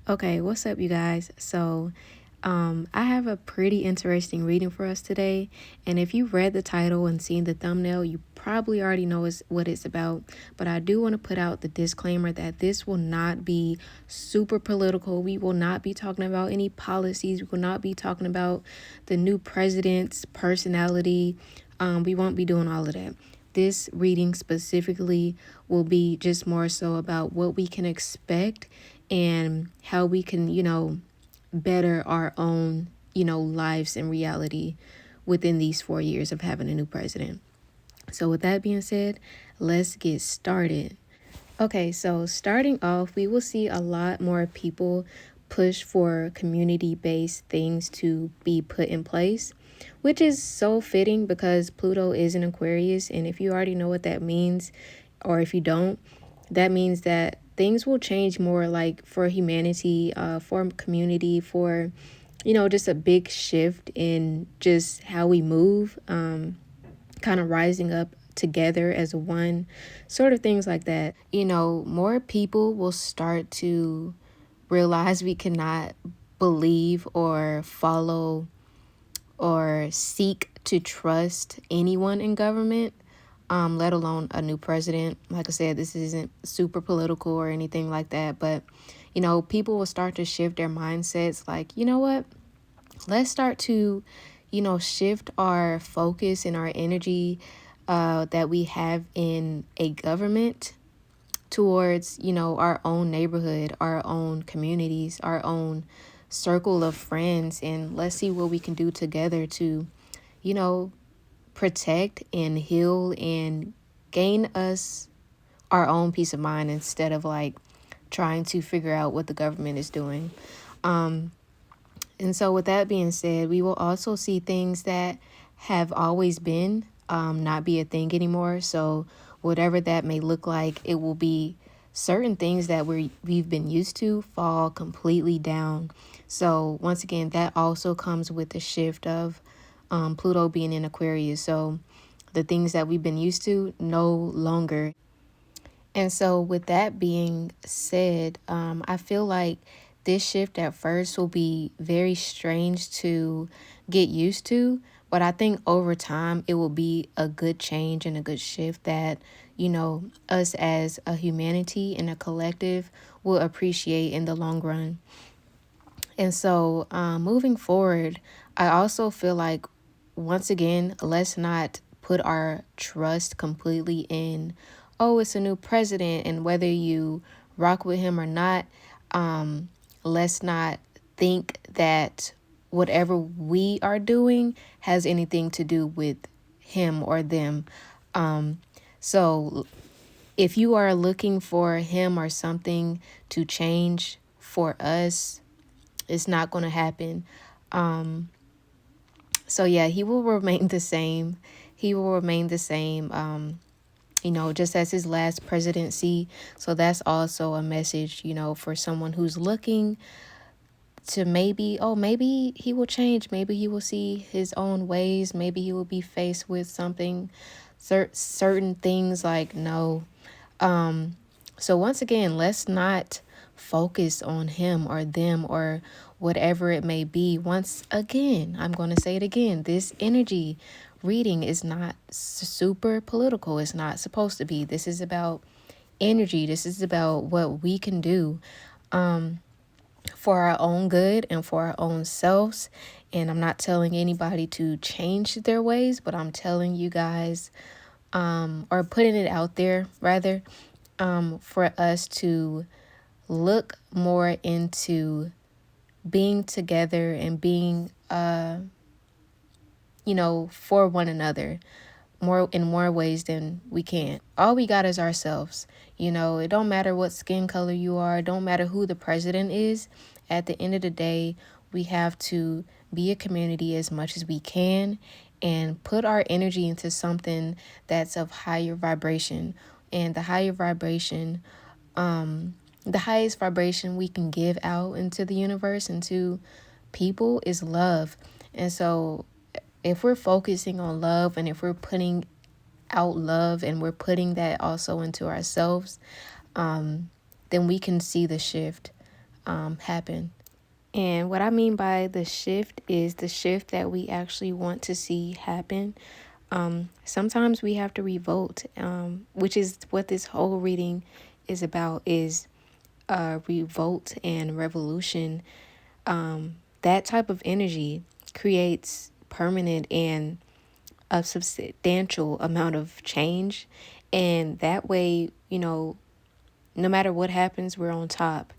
Okay, what's up, you guys? I have a pretty interesting reading for us today. And if you read the title and seen the thumbnail, you probably already know what it's about. But I do want to put out the disclaimer that this will not be super political. We will not be talking about any policies. We will not be talking about the new president's personality. We won't be doing all of that. This reading specifically will be just more so about what we can expect and how we can, better our own, lives and reality within these 4 years of having a new president. So, with that being said, let's get started. Okay, so starting off, we will see a lot more people push for community based things to be put in place, which is so fitting because Pluto is an Aquarius. And if you already know what that means, or if you don't, that means that things will change more like for humanity, for community, for, just a big shift in just how we move, kind of rising up together as one, sort of things like that. More people will start to realize we cannot believe or follow or seek to trust anyone in government, let alone a new president. Like I said, this isn't super political or anything like that, but people will start to shift their mindsets like, you know what? Let's start to, shift our focus and our energy that we have in a government towards, our own neighborhood, our own communities, our own circle of friends, and let's see what we can do together to, you know, protect and heal and gain us our own peace of mind instead of like trying to figure out what the government is doing. And so, with that being said, we will also see things that have always been not be a thing anymore. So, whatever that may look like, it will be certain things that we've been used to fall completely down. So, once again, that also comes with the shift of Pluto being in Aquarius. So, the things that we've been used to no longer. And so, with that being said, I feel like this shift at first will be very strange to get used to, but I think over time it will be a good change and a good shift that, us as a humanity and a collective will appreciate in the long run. And so, moving forward, I also feel like, once again, let's not put our trust completely in, oh, it's a new president, and whether you rock with him or not, let's not think that whatever we are doing has anything to do with him or them. So, if you are looking for him or something to change for us, it's not going to happen. So yeah, he will remain the same. He will remain the same, just as his last presidency. So that's also a message, for someone who's looking to maybe he will change. Maybe he will see his own ways. Maybe he will be faced with something, certain things like no. So once again, let's not focus on him or them or whatever it may be. Once again, I'm going to say it again. This energy reading is not super political. It's not supposed to be. This is about energy. This is about what we can do for our own good and for our own selves. And I'm not telling anybody to change their ways, but I'm telling you guys, or putting it out there rather, for us to look more into being together and being, for one another more in more ways than we can. All we got is ourselves. It don't matter what skin color you are. It don't matter who the president is. At the end of the day, we have to be a community as much as we can and put our energy into something that's of higher vibration. And the higher vibration, the highest vibration we can give out into the universe and to people is love. And so if we're focusing on love and if we're putting out love and we're putting that also into ourselves, then we can see the shift. happen. And what I mean by the shift is the shift that we actually want to see happen. Sometimes we have to revolt, which is what this whole reading is about, is revolt and revolution. That type of energy creates permanent and a substantial amount of change. And that way, no matter what happens, we're on top.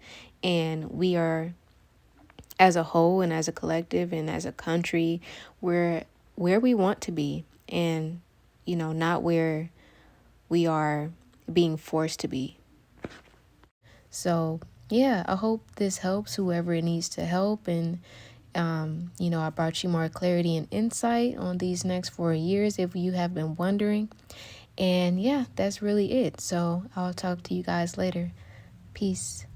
And we are, as a whole and as a collective and as a country, we're where we want to be. And, not where we are being forced to be. So, yeah, I hope this helps whoever it needs to help. And, I brought you more clarity and insight on these next 4 years if you have been wondering. And yeah, that's really it. So I'll talk to you guys later. Peace.